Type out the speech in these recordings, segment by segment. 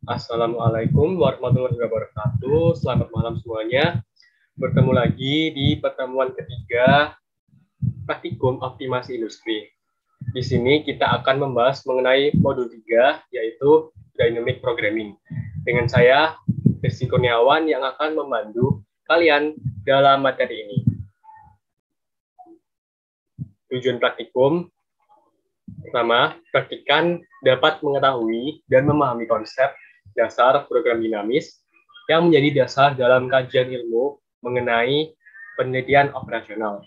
Assalamualaikum warahmatullahi wabarakatuh. Selamat malam semuanya. Bertemu lagi di pertemuan ketiga praktikum optimasi industri. Di sini kita akan membahas mengenai modul 3, yaitu Dynamic Programming. Dengan saya, Rizky Kurniawan, yang akan membantu kalian dalam materi ini. Tujuan praktikum: pertama, praktikan dapat mengetahui dan memahami konsep dasar program dinamis yang menjadi dasar dalam kajian ilmu mengenai penelitian operasional.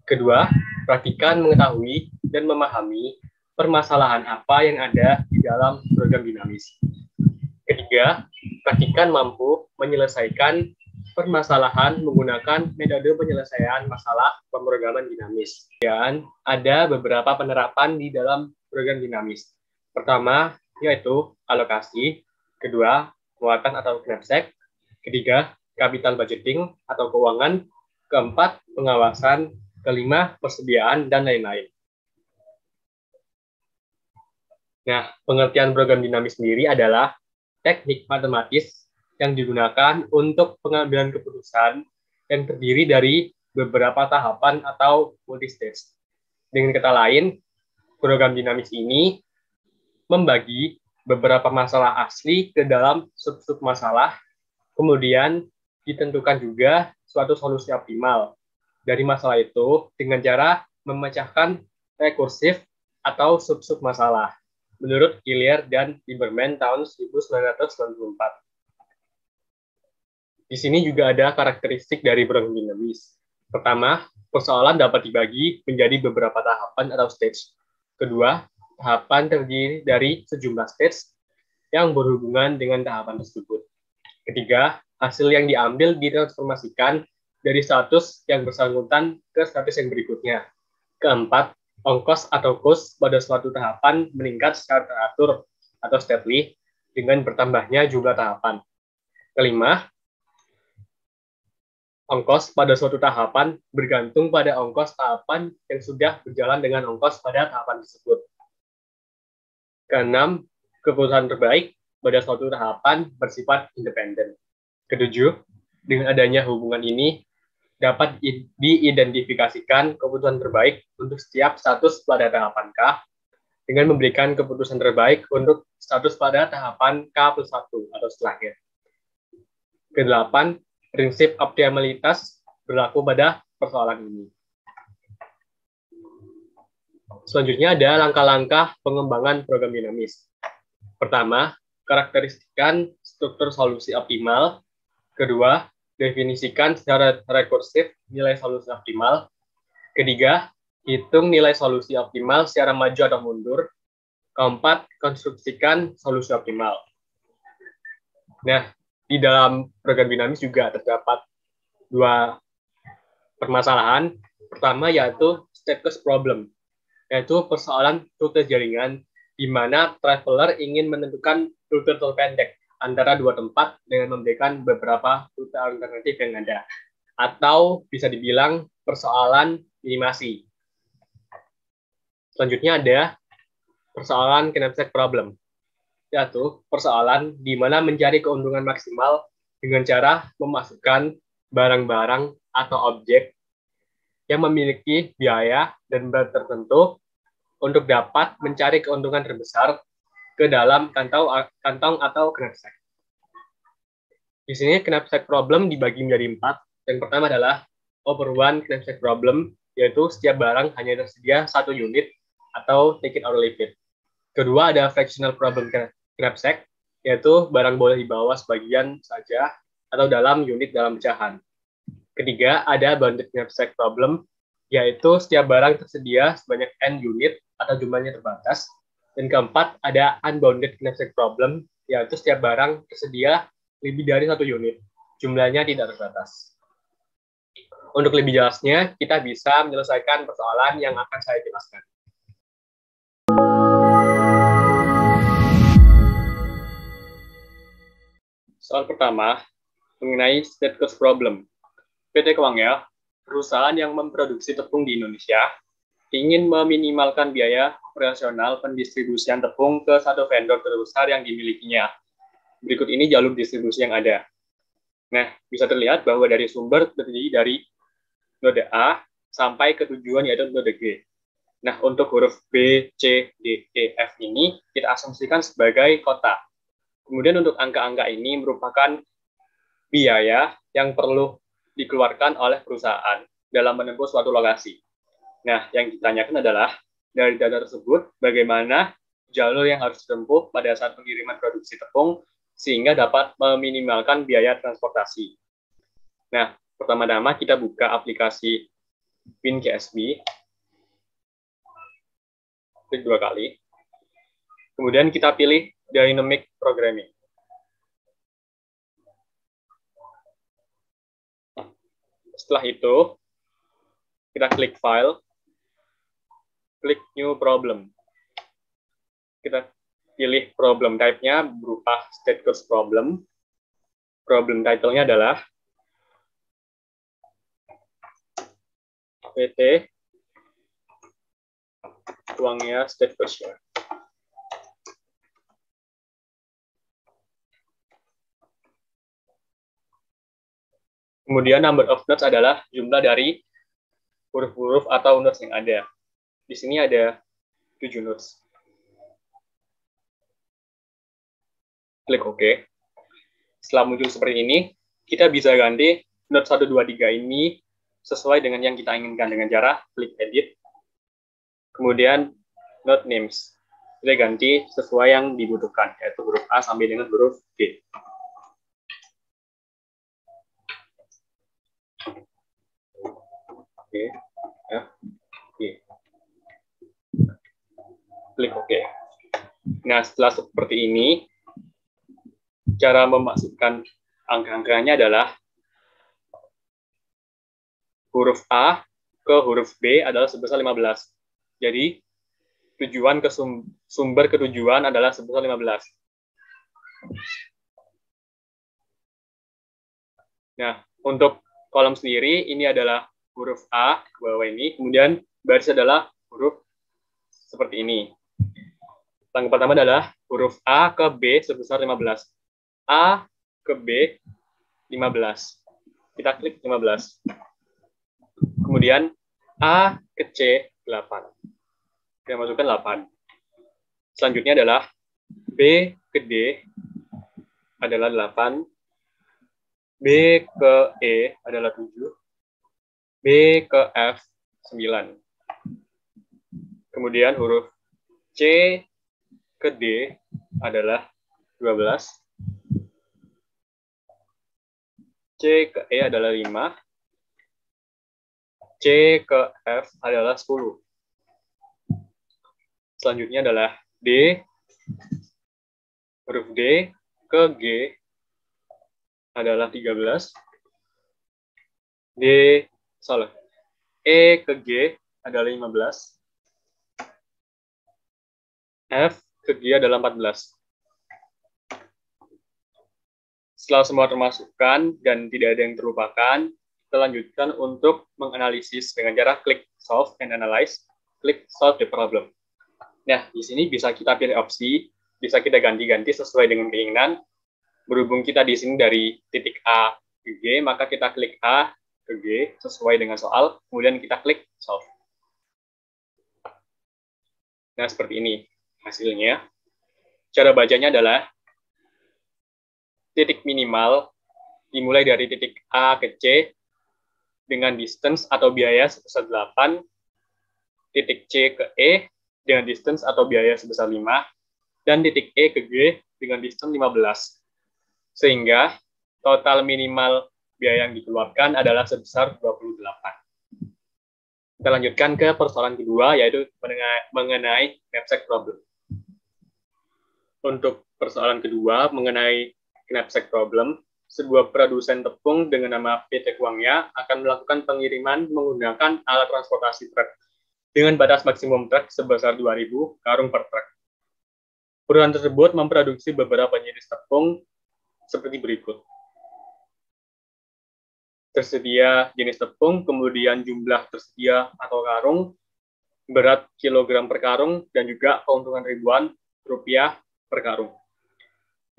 Kedua, praktikan mengetahui dan memahami permasalahan apa yang ada di dalam program dinamis. Ketiga, praktikan mampu menyelesaikan permasalahan menggunakan metode penyelesaian masalah pemrograman dinamis. Dan ada beberapa penerapan di dalam program dinamis. Pertama, yaitu alokasi. Kedua, muatan atau knapsack. Ketiga, capital budgeting atau keuangan. Keempat, pengawasan. Kelima, persediaan, dan lain-lain. Nah, pengertian program dinamis sendiri adalah teknik matematis yang digunakan untuk pengambilan keputusan yang terdiri dari beberapa tahapan atau multistage. Dengan kata lain, program dinamis ini membagi beberapa masalah asli ke dalam sub-sub masalah, kemudian ditentukan juga suatu solusi optimal dari masalah itu dengan cara memecahkan rekursif atau sub-sub masalah, menurut Gillier dan Lieberman tahun 1994. Di sini juga ada karakteristik dari program dinamis. Pertama, persoalan dapat dibagi menjadi beberapa tahapan atau stage. Kedua, tahapan terdiri dari sejumlah stage yang berhubungan dengan tahapan tersebut. Ketiga, hasil yang diambil ditransformasikan dari status yang bersangkutan ke status yang berikutnya. Keempat, ongkos atau cost pada suatu tahapan meningkat secara teratur atau stately dengan bertambahnya jumlah tahapan. Kelima, ongkos pada suatu tahapan bergantung pada ongkos tahapan yang sudah berjalan dengan ongkos pada tahapan tersebut. Keenam, keputusan terbaik pada suatu tahapan bersifat independen. Ketujuh, dengan adanya hubungan ini, dapat diidentifikasikan keputusan terbaik untuk setiap status pada tahapan K dengan memberikan keputusan terbaik untuk status pada tahapan K+1 atau setelahnya. Kedelapan, prinsip optimalitas berlaku pada persoalan ini. Selanjutnya ada langkah-langkah pengembangan program dinamis. Pertama, karakteristikan struktur solusi optimal. Kedua, definisikan secara rekursif nilai solusi optimal. Ketiga, hitung nilai solusi optimal secara maju atau mundur. Keempat, konstruksikan solusi optimal. Nah, di dalam program dinamis juga terdapat dua permasalahan. Pertama yaitu status problem, yaitu persoalan rute jaringan di mana traveler ingin menentukan rute terpendek antara dua tempat dengan memberikan beberapa rute alternatif yang ada. Atau bisa dibilang persoalan minimasi. Selanjutnya ada persoalan knapsack problem, yaitu persoalan di mana mencari keuntungan maksimal dengan cara memasukkan barang-barang atau objek yang memiliki biaya dan berat tertentu untuk dapat mencari keuntungan terbesar ke dalam kantong atau knapsack. Di sini knapsack problem dibagi menjadi 4. Yang pertama adalah over one knapsack problem, yaitu setiap barang hanya tersedia 1 unit atau take it or leave it. Kedua ada fractional problem knapsack, yaitu barang boleh dibawa sebagian saja atau dalam unit dalam pecahan. Ketiga, ada bounded knapsack problem, yaitu setiap barang tersedia sebanyak n unit atau jumlahnya terbatas. Dan keempat, ada unbounded knapsack problem, yaitu setiap barang tersedia lebih dari 1 unit, jumlahnya tidak terbatas. Untuk lebih jelasnya, kita bisa menyelesaikan persoalan yang akan saya jelaskan. Soal pertama, mengenai state cost problem. PT Kwangya, perusahaan yang memproduksi tepung di Indonesia, ingin meminimalkan biaya operasional pendistribusian tepung ke satu vendor terbesar yang dimilikinya. berikut ini jalur distribusi yang ada. Nah, bisa terlihat bahwa dari sumber terdiri dari node A sampai ke tujuan yaitu node G. Nah, untuk huruf B, C, D, E, F ini kita asumsikan sebagai kota. Kemudian untuk angka-angka ini merupakan biaya yang perlu dikeluarkan oleh perusahaan dalam menempuh suatu lokasi. Nah, yang ditanyakan adalah dari data tersebut bagaimana jalur yang harus ditempuh pada saat pengiriman produksi tepung sehingga dapat meminimalkan biaya transportasi. Nah, pertama-tama kita buka aplikasi WinGSB. Klik 2 kali. Kemudian kita pilih Dynamic Programming. Setelah itu, kita klik File, klik New Problem. Kita pilih problem type-nya berupa state course problem. Problem title-nya adalah PT uangnya state course-nya. Kemudian number of nodes adalah jumlah dari huruf-huruf atau nodes yang ada. Di sini ada 7 nodes. Klik OK. Setelah muncul seperti ini, kita bisa ganti node 1, 2, 3 ini sesuai dengan yang kita inginkan dengan cara klik Edit. Kemudian node names. Kita ganti sesuai yang dibutuhkan, yaitu huruf A sampai dengan huruf G. Oke. Ya. Oke. Klik OK. Nah, setelah seperti ini, cara memasukkan angka-angkanya adalah huruf A ke huruf B adalah sebesar 15. Jadi, tujuan ke sumber ke tujuan adalah sebesar 15. Nah, untuk kolom sendiri, ini adalah huruf A ke bawah ini, kemudian baris adalah huruf seperti ini. Langkah pertama adalah huruf A ke B sebesar 15. A ke B 15. Kita klik 15. Kemudian A ke C 8. Kita masukkan 8. Selanjutnya adalah B ke D adalah 8. B ke E adalah 7. B ke F 9. Kemudian huruf C ke D adalah 12. C ke E adalah 5. C ke F adalah 10. Selanjutnya adalah D. Huruf D ke G adalah 13. E ke G adalah 15. F ke G adalah 14. Setelah semua termasukkan dan tidak ada yang terlupakan, kita lanjutkan untuk menganalisis dengan cara klik Solve and Analyze, klik Solve the Problem. Nah, di sini bisa kita pilih opsi, bisa kita ganti-ganti sesuai dengan keinginan. Berhubung kita di sini dari titik A ke G, maka kita klik A ke G sesuai dengan soal, kemudian kita klik Solve. Nah, seperti ini hasilnya. Cara bacanya adalah titik minimal dimulai dari titik A ke C dengan distance atau biaya sebesar 8, titik C ke E dengan distance atau biaya sebesar 5, dan titik E ke G dengan distance 15. Sehingga total minimal biaya yang dikeluarkan adalah sebesar 28. Kita lanjutkan ke persoalan kedua, yaitu mengenai knapsack problem. Untuk persoalan kedua mengenai knapsack problem, sebuah produsen tepung dengan nama PT Kuangya akan melakukan pengiriman menggunakan alat transportasi truk dengan batas maksimum truk sebesar 2.000 karung per truk. Perusahaan tersebut memproduksi beberapa jenis tepung seperti berikut. Tersedia jenis tepung, kemudian jumlah tersedia atau karung, berat kilogram per karung, dan juga keuntungan ribuan rupiah per karung.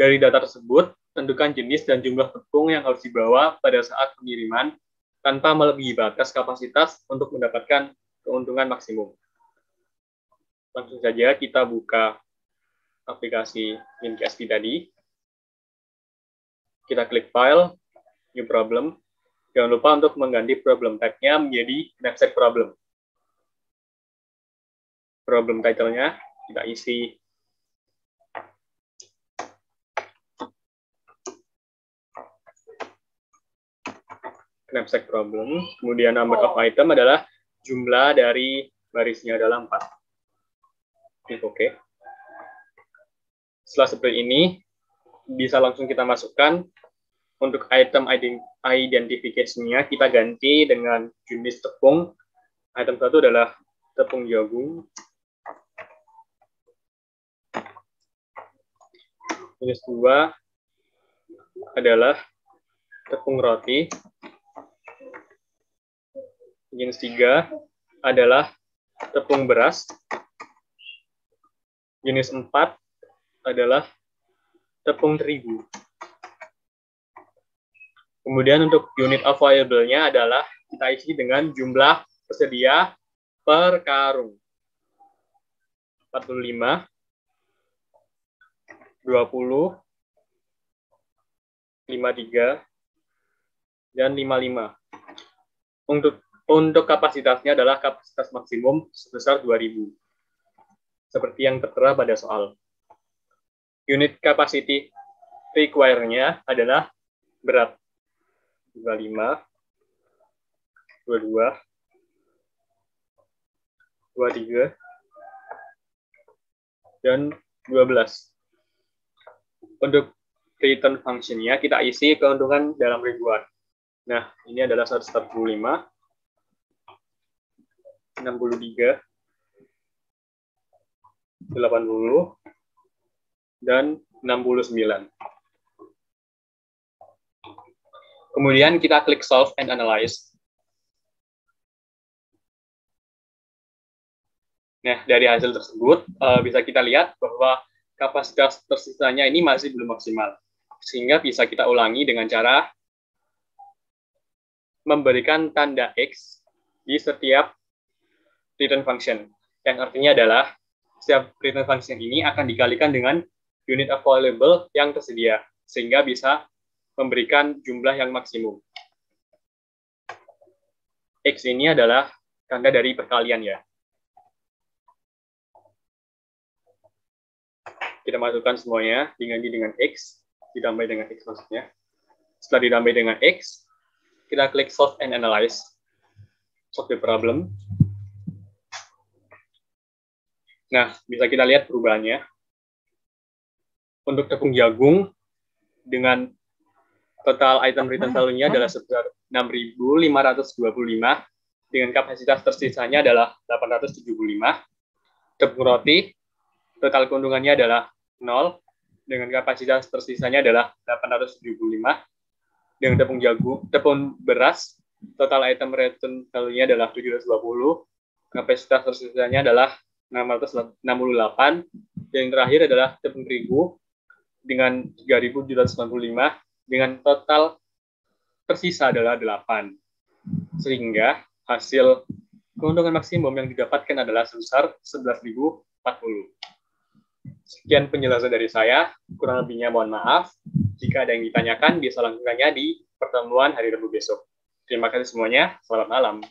Dari data tersebut, tentukan jenis dan jumlah tepung yang harus dibawa pada saat pengiriman tanpa melebihi batas kapasitas untuk mendapatkan keuntungan maksimum. Langsung saja kita buka aplikasi LinkSP tadi. Kita klik File, New Problem. Jangan lupa untuk mengganti problem type-nya menjadi knapsack problem. Problem title-nya kita isi knapsack problem. Kemudian number of item adalah jumlah dari barisnya adalah 4. Klik OK. Setelah seperti ini, bisa langsung kita masukkan. Untuk item identification-nya kita ganti dengan jenis tepung. Item 1 adalah tepung jagung. Jenis 2 adalah tepung roti. Jenis 3 adalah tepung beras. Jenis 4 adalah tepung terigu. Kemudian untuk unit available-nya adalah kita isi dengan jumlah tersedia per karung. 45, 20, 53, dan 55. Untuk kapasitasnya adalah kapasitas maksimum sebesar 2000. Seperti yang tertera pada soal. Unit capacity require-nya adalah berat. 25, 22, 23, dan 12. Untuk return function-nya kita isi keuntungan dalam ribuan. Nah, ini adalah 145, 63, 80, dan 69. Kemudian kita klik Solve and Analyze. Nah, dari hasil tersebut bisa kita lihat bahwa kapasitas tersisanya ini masih belum maksimal. Sehingga bisa kita ulangi dengan cara memberikan tanda X di setiap return function. Yang artinya adalah setiap return function ini akan dikalikan dengan unit available yang tersedia. Sehingga bisa memberikan jumlah yang maksimum. X ini adalah tanda dari perkalian ya. Kita masukkan semuanya, diganti dengan X, ditambah dengan X maksudnya. Setelah ditambah dengan X, kita klik Solve and Analyze. Solve the problem. Nah, bisa kita lihat perubahannya. Untuk tepung jagung, dengan total item return value-nya adalah sebesar 6.525 dengan kapasitas tersisanya adalah 875. Tepung roti, total keuntungannya adalah 0 dengan kapasitas tersisanya adalah 875. Dengan tepung beras, total item return value-nya adalah 720. Kapasitas tersisanya adalah 668. Dan yang terakhir adalah tepung terigu dengan 3.795. Dengan total tersisa adalah 8. Sehingga hasil keuntungan maksimum yang didapatkan adalah sebesar 11.040. Sekian penjelasan dari saya. Kurang lebihnya mohon maaf. Jika ada yang ditanyakan, bisa langsung tanya di pertemuan hari Rabu besok. Terima kasih semuanya. Selamat malam.